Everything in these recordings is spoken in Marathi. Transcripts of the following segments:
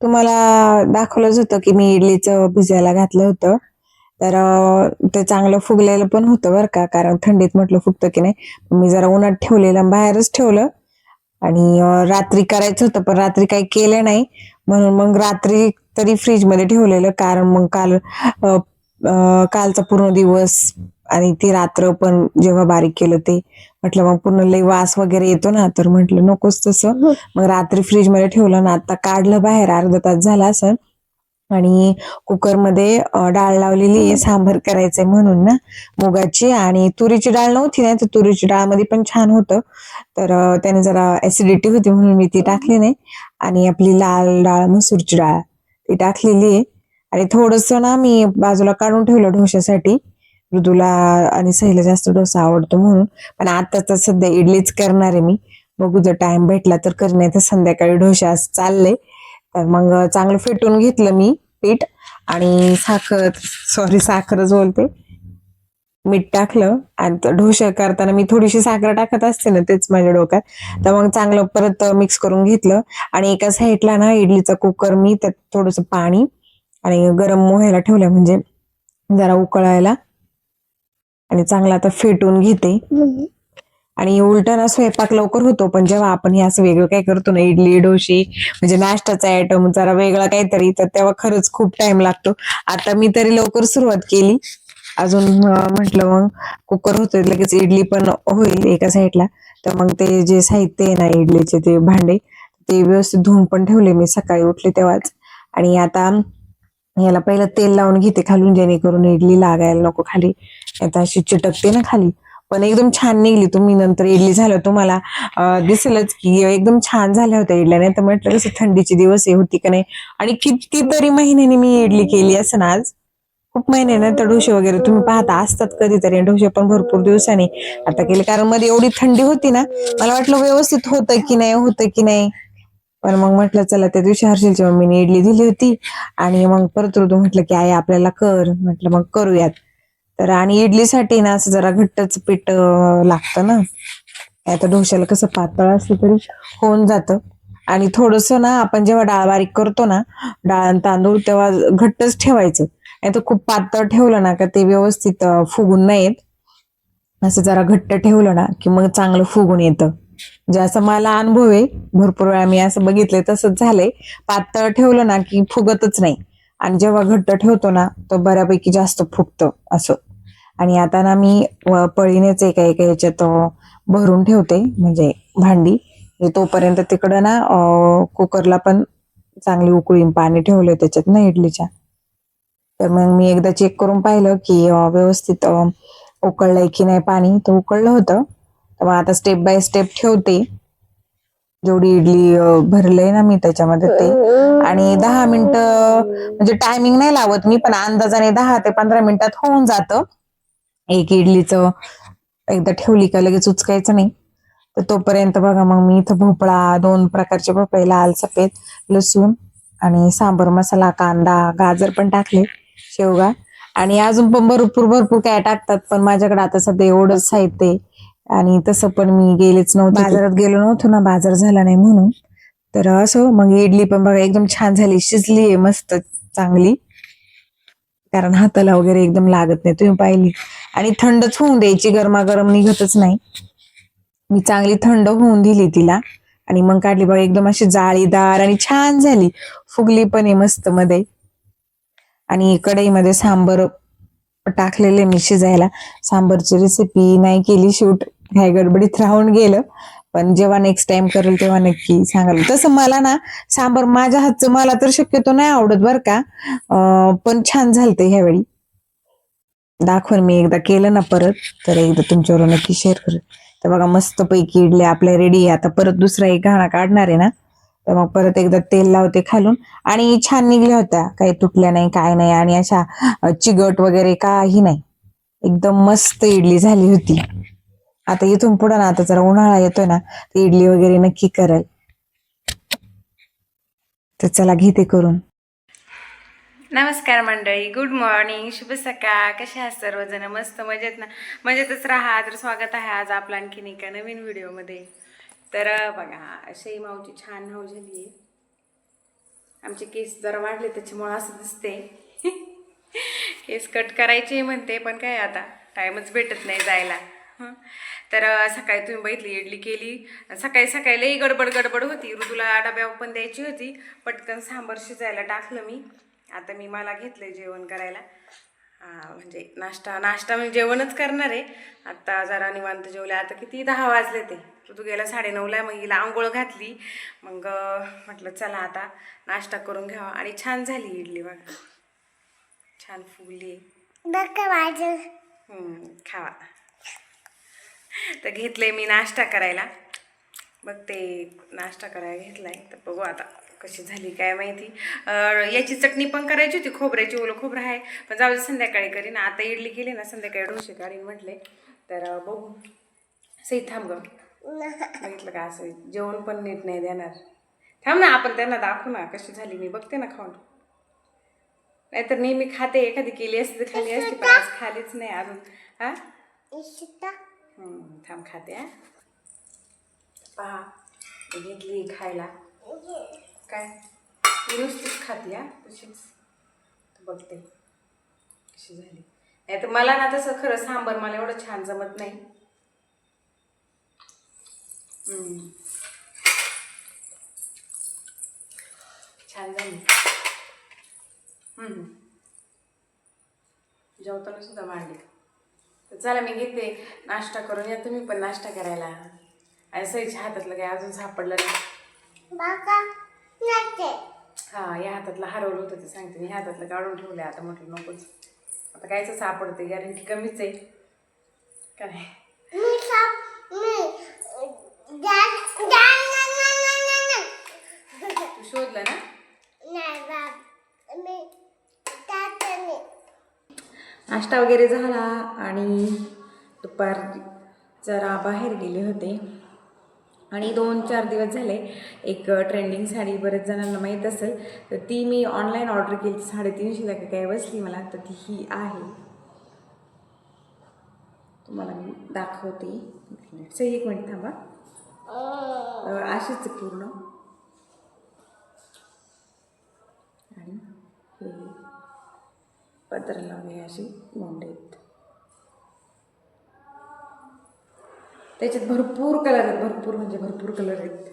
तुम्हाला दाखवलंच होतं की मी इडलीचं भिजायला घातलं होतं. तर ते चांगलं फुगलेलं पण होतं बरं का, कारण थंडीत म्हटलं फुगतं की नाही. मी जरा उन्हात ठेवलेलं आणि बाहेरच ठेवलं आणि रात्री करायचं होतं, पण रात्री काही केलं नाही. म्हणून मग रात्री तरी फ्रीजमध्ये ठेवलेलं, कारण मग कालचा पूर्ण दिवस आणि ती रात्र पण जेव्हा बारीक केलं ते म्हटलं मग पूर्ण लई वास वगैरे येतो ना, तर म्हटलं नकोच तसं. मग रात्री फ्रीजमध्ये ठेवलं ना, आता काढलं बाहेर, अर्धा तास झाला असं. आणि कुकरमध्ये डाळ लावलेली आहे, सांबर करायचंय म्हणून ना, मुगाची. आणि तुरीची डाळ नव्हती ना, तर तुरीची डाळमध्ये पण छान होतं. तर त्याने जरा ऍसिडिटी होती म्हणून मी ती टाकली नाही. आणि आपली लाल डाळ, मसूरची डाळ ती टाकलेली आहे. आणि थोडस ना मी बाजूला काढून ठेवलं डोश्यासाठी. मृदूला आणि सहीला जास्त डोसा आवडतो म्हणून. पण आता तर सध्या इडलीच करणार आहे मी. बघू जर टाइम भेटला तर करणे, तर संध्याकाळी डोसा चालले. तर मग चांगलं फेटून घेतलं मी पीठ. आणि साखरच बोलते, मीठ टाकलं. आणि डोसा करताना मी थोडीशी साखर टाकत असते ना, तेच माझ्या डोक्यात. तर मग चांगलं परत मिक्स करून घेतलं. आणि एका साईडला ना इडलीचा कुकर मी त्यात थोडस पाणी आणि गरम व्हायला ठेवलं, म्हणजे जरा उकळायला. आणि चांगलं आता फेटून घेते. आणि उलट ना स्वयंपाक लवकर होतो, पण जेव्हा आपण हे असं वेगळं काय करतो ना, इडली डोशी म्हणजे नाश्त्याचा आयटम जरा वेगळा काहीतरी, तर तेव्हा खरंच खूप टाइम लागतो. आता मी तरी लवकर सुरुवात केली. अजून म्हटलं मग कुकर होतोय, लगेच इडली पण होईल एका साईडला. तर मग ते जे साहित्य आहे ना इडलीचे, ते भांडे ते व्यवस्थित धुवून पण ठेवले मी सकाळी उठले तेव्हाच. आणि आता याला पहिलं तेल लावून घेते खालून, जेणेकरून इडली लागायला नको खाली, आता अशी चिटकते ना खाली. पण एकदम छान निघली. तुम्ही नंतर इडली झालं तुम्हाला दिसेलच की एकदम छान झाल्या होत्या इडल्या. नाही तर म्हटलं कसं थंडीचे दिवस हे होती का नाही. आणि कितीतरी महिन्यांनी मी इडली केली असं ना आज. खूप महिन्यानंतर डोसे वगैरे तुम्ही पाहता असतात कधीतरी, डोसे पण भरपूर दिवसांनी आता केले, कारण मध्ये एवढी थंडी होती ना, मला वाटलं व्यवस्थित होतं की नाही. पण मग म्हटलं चला, त्या दिवशी हर्षलच्या मम्मीने इडली दिली होती. आणि मग परत ऋतू म्हटलं की आई आपल्याला कर, म्हटलं मग करूयात. तर आणि इडलीसाठी ना असं जरा घट्टच पीठ लागतं ना. आता डोश्याला कसं पातळ असलं तरी होऊन जातं. आणि थोडस ना आपण जेव्हा डाळ बारीक करतो ना, डाळ आणि तांदूळ, तेव्हा घट्टच ठेवायचं. नाही तर खूप पातळ ठेवलं ना का ते व्यवस्थित फुगून नाही येत. असं जरा घट्ट ठेवलं ना की मग चांगलं फुगून येतं. म्हणजे असं मला अनुभव आहे, भरपूर वेळा मी असं बघितलंय, तसंच झालंय. पातळ ठेवलं ना की फुगतच नाही. आणि जेव्हा घट्ट ठेवतो ना, तर बऱ्यापैकी जास्त फुगतं असं. आणि आता ना मी पळीनेच एका एका याच्यात भरून ठेवते, म्हणजे भांडी. तोपर्यंत तिकडं ना कुकरला पण चांगली उकळी पाणी ठेवलंय त्याच्यात ना इडलीच्या. तर मग मी एकदा चेक करून पाहिलं की व्यवस्थित उकळलंय की नाही पाणी. तर उकळलं होतं. तर मग आता स्टेप बाय स्टेप ठेवते, जेवढी इडली भरलंय ना मी त्याच्यामध्ये ते. आणि 10 मिनिटं म्हणजे टायमिंग नाही लावत मी, पण अंदाजाने 10 ते 15 मिनिटात होऊन जातं एक इडलीचं. एकदा ठेवली का लगेच उचकायचं नाही. तर तोपर्यंत बघा, मग मी इथं भोपळा, 2 प्रकारचे भोपळे, लाल सफेद, लसूण आणि सांबर मसाला, कांदा, गाजर पण टाकले, शेवगा. आणि अजून पण भरपूर भरपूर काय टाकतात, पण माझ्याकडे आता सध्या एवढंच साहित्य आहे. आणि तसं पण मी गेलेच नव्हते, बाजारात गेलो नव्हतो ना, बाजार झाला नाही म्हणून. तर असं मग इडली पण बघा एकदम छान झाली, शिजली आहे मस्त चांगली. कारण हाताला वगैरे एकदम लागत नाही, तुम्ही पाहिली. आणि थंडच होऊन द्यायची, गरमागरम निघतच नाही. मी चांगली थंड होऊन दिली तिला. आणि मग काढली बघा, एकदम अशी जाळीदार आणि छान झाली, फुगली पण आहे मस्त मध्ये. आणि कढईमध्ये सांबर टाकलेले मी शिजायला. सांबरची रेसिपी नाही केली शूट, काय गडबडीत राहून गेलं. पण जेव्हा नेक्स्ट टाइम करेल तेव्हा नक्की सांगाल. तसं मला ना सांबर माझ्या हातचं मला तर शक्यतो नाही आवडत बरं का, पण छान झालतं ह्यावेळी. दाखवून मी एकदा केलं ना परत, तर एकदा तुमच्यावर नक्की शेअर करेल. तर बघा मस्त पैकी इडली आपल्या रेडी आहे. आता परत दुसरा एक घाणा काढणार आहे ना, तर मग परत एकदा तेल लावते खालून. आणि छान निघल्या होत्या, काही तुटल्या नाही, काय नाही. आणि अशा चिगट वगैरे काही नाही, एकदम मस्त इडली झाली होती. आता इथून पुढे ना, आता जरा उन्हाळा येतोय ना, तर इडली वगैरे नक्की करेल. तर चला घेते करून. नमस्कार मंडळी, गुड मॉर्निंग, शुभ सकाळ. कसे आहात सर्वजण? मस्त मजेत ना? मजेतच राहा. तर स्वागत आहे आज आपला आणखीन एका नवीन व्हिडिओमध्ये. तर बघा, अशी माऊची छान नाव झाली आहे. आमचे केस जरा वाढले त्याच्यामुळे असं दिसते. केस कट करायचे म्हणते पण काय आता टाईमच भेटत नाही जायला. तर सकाळी तुम्ही बघितली इडली केली. सकाळी सकाळी लई गडबड होती. ऋतूला डब्यावर पण द्यायची होती. पटकन सांबार शिजायला टाकलं मी. आता मला घेतलंय जेवण करायला. म्हणजे नाश्ता म्हणजे जेवणच करणार आहे. आत्ता जरा निवांत जेवले. आता किती 10 वाजले ते. ऋतू गेला 9:30ला. मग हिला आंघोळ घातली. मग म्हटलं चला आता नाश्ता करून घ्यावा. आणि छान झाली इडली बघा. छान फुगली. खावा. तर घेतले मी नाश्ता करायला. बघते नाश्ता करायला घेतलाय. तर बघू आता कशी झाली काय माहिती. याची चटणी पण करायची होती खोबऱ्याची. ओलं खोबरं आहे पण जाऊ दे संध्याकाळी करीन. आता इडली केली ना संध्याकाळी डोसे काढीन म्हटले. तर बघू. सही थांब ग. बघितलं का असं जेवण पण नीट नाही देणार. थांब ना आपण त्यांना दाखवू ना कशी झाली. मी बघते ना खाऊन. नाहीतर नेहमी खाते. एखादी केली असते तर खाली असते पण आज खालीच नाही अजून. हा थांब खाते. पहा घेतली खायला. काय नुसतीच खाते. तशीच बघते कशी झाली. नाही तर मला ना तसं खरं सांबार मला एवढं छान जमत नाही. छान झाली. जेवताना सुद्धा मांडली. तर चला मी घेते नाश्ता करून. या तुम्ही पण नाश्ता करायला. आणि सईच्या हातातलं काय अजून सापडलं नाही. या हातातलं हरवलं होतं ते सांगते. मी हातातलं काढून ठेवलंय. आता म्हटलं नकोच. आता कायचं सापडते गॅरंटी कमीच आहे का नाही. तू शोधलं ना. नाश्ता वगैरे झाला आणि दुपारी जरा बाहेर गेले होते. आणि 2-4 दिवस झाले एक ट्रेंडिंग साडी बरेच जणांना माहीत असेल तर ती मी ऑनलाईन ऑर्डर केली. 350ला काय बसली मला. तर ती ही आहे. तुम्हाला मी दाखवते. एक मिनिट थांबा. अशीच पूर्ण. आणि हे पत्र लावले अशी गोंडे आहेत. त्याच्यात भरपूर कलर आहेत. भरपूर म्हणजे भरपूर कलर आहेत.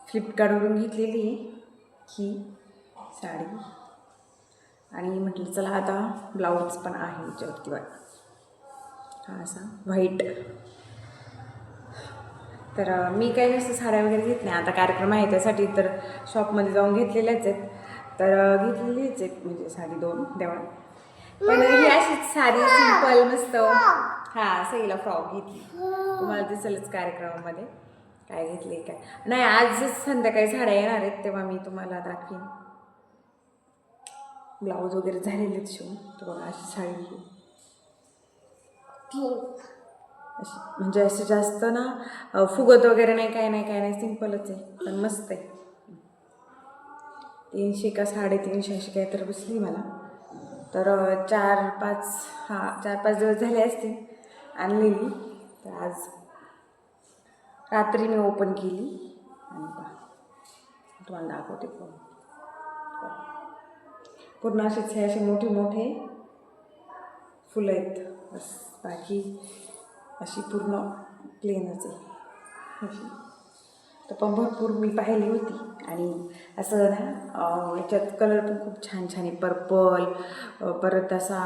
फ्लिपकार्टवरून घेतलेली आहे ही साडी. आणि म्हटलं चला आता ब्लाऊज पण आहे याच्यावरती बघा. हा असा व्हाईट. तर मी काही जास्त साड्या वगैरे घेत नाही. आता कार्यक्रम आहे त्यासाठी तर शॉपमध्ये जाऊन घेतलेल्याच आहेत. तर घेतलेलीच आहेत म्हणजे साडी 2 तेव्हा. पण ही अशीच साडी सिंपल मस्त. सईला फ्रॉक घेतली. तुम्हाला दिसेलच कार्यक्रमामध्ये काय घेतले काय नाही. आजच संध्याकाळी साड्या येणार आहेत तेव्हा मी तुम्हाला दाखवीन. ब्लाऊज वगैरे झालेलेच शिवून. तर बघा अशी साडी अशी म्हणजे असं जास्त ना फुगत वगैरे नाही काय नाही सिंपलच आहे पण मस्त आहे. 300 का 350 अशी काय तर बसली मला. तर 4-5 दिवस झाले असतील आणलेली. तर आज रात्री मी ओपन केली आणि तुम्हाला दाखवते. पूर्ण असेच हे असे मोठे फुलं आहेत बस. बाकी अशी पूर्ण प्लेनच आहे अशी. तर पण भरपूर मी पाहिली होती. आणि असं ना याच्यात कलर पण खूप छान आहे. पर्पल परत असा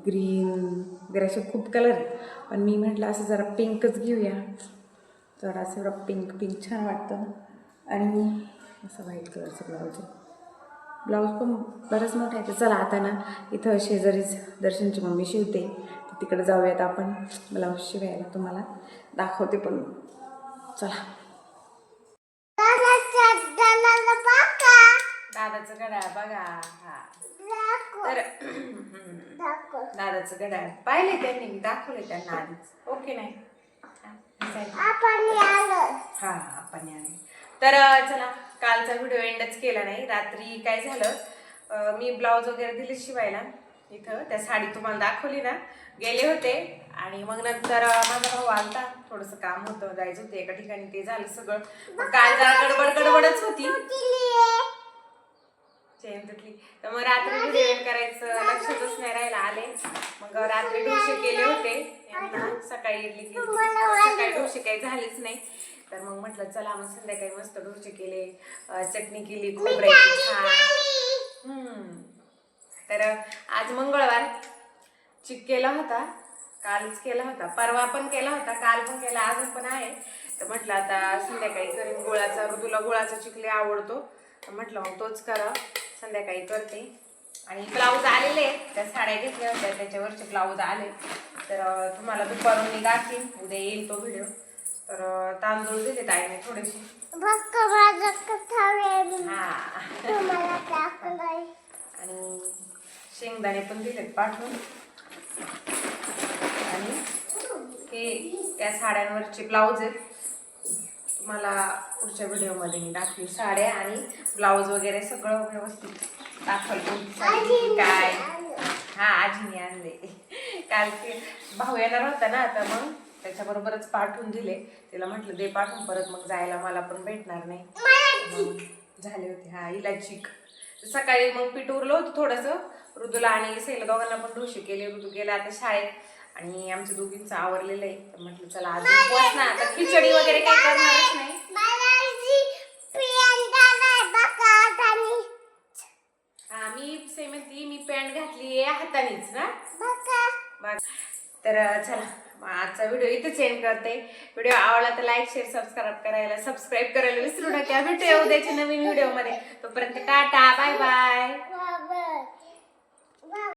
ग्रीन वगैरे असे खूप कलर आहेत. पण मी म्हटलं असं जरा पिंकच घेऊया. तर असं जरा पिंक छान वाटतं. आणि असं व्हाईट कलरचं ब्लाऊज पण बरंच मोठं आहे. तर चला आता ना इथं शेजारीच दर्शनची मम्मी शिवते. तर तिकडे जाऊयात आपण ब्लाऊज शिवायला. तुम्हाला दाखवते पण. चला. दादाचं घड्याळ बघा. तर दादाचं घड्याळ पाहिले त्यांनी. मी दाखवले त्यांना आधीच. ओके नाही आपण आले. तर चला कालचा व्हिडिओ एंडच केला नाही. रात्री काय झालं मी ब्लाऊज वगैरे दिले शिवायला. इथं त्या साडी तुम्हाला दाखवली ना गेले होते. आणि मग नंतर माझा भाऊ आलता. थोडंसं काम होतं जायचं होतं एका ठिकाणी. ते झालं सगळं. मग काल जरा गडबडच होती. तुटली. तर मग रात्री जेवण करायचं लक्षातच नाही राहायला आले. मग रात्री डोसे केले होते यांना, सकाळी इडली केली. सकाळी डोसे काही झालेच नाही. तर मग म्हटलं चला मग संध्याकाळी मस्त डोसे केले, चटणी केली खोबऱ्याची छान. तर आज मंगळवार चिक केला होता, कालच केला होता, परवा पण केला होता, काल पण केला, अजून पण आहे. तर म्हटलं आता संध्याकाळी करीन गुळाचा. ऋतूला गुळाचा चिकले आवडतो, तर म्हटलं मग तोच करा, संध्याकाळी करते. आणि ब्लाऊज आलेले, त्या साड्या घेतल्या होत्या त्याच्यावरचे ब्लाऊज आले. तर तुम्हाला दुपारून मी दाखवीन, उद्या येईल तो व्हिडिओ. तर तांदूळ दिले ताईने थोडेसे. आणि शेंगदाणे पण दिलेत पाठवून. आणि हे त्या साड्यांवरचे ब्लाऊज आहेत, तुम्हाला पुढच्या व्हिडिओमध्ये मी दाखवीन. साड्या आणि ब्लाऊज वगैरे सगळं व्यवस्थित दाखवलं, कोणती साडी काय. हा, आजीने आणले. काल ते भाऊ येणार होता ना, तर मग त्याच्याबरोबरच पाठवून दिले. तिला म्हटलं दे पाठवून, परत मग जायला मला पण भेटणार नाही. झाले होते. हा, इलाचिक सकाळी मग पीठ उरलं होतं थोडंसं. ऋतूला आणि सैला दोघांना पण डोसे केले. ऋतू गेला आता शाळेत आणि आमच्या दोघींचं आवरलेलं आहे. तर म्हटलं चला आज उपवास ना, आता खिचडी वगैरे काही करणारच नाही. हा, मी सेमंती मी पॅन्ट घातली आहे हातानेच ना. तर चला आजचा व्हिडिओ इथेच एंड करते. व्हिडिओ आवडला तर लाईक शेअर सबस्क्राईब करायला विसरू नका. भेटूया उद्याच्या नवीन व्हिडिओ मध्ये. तोपर्यंत टाटा, बाय बाय.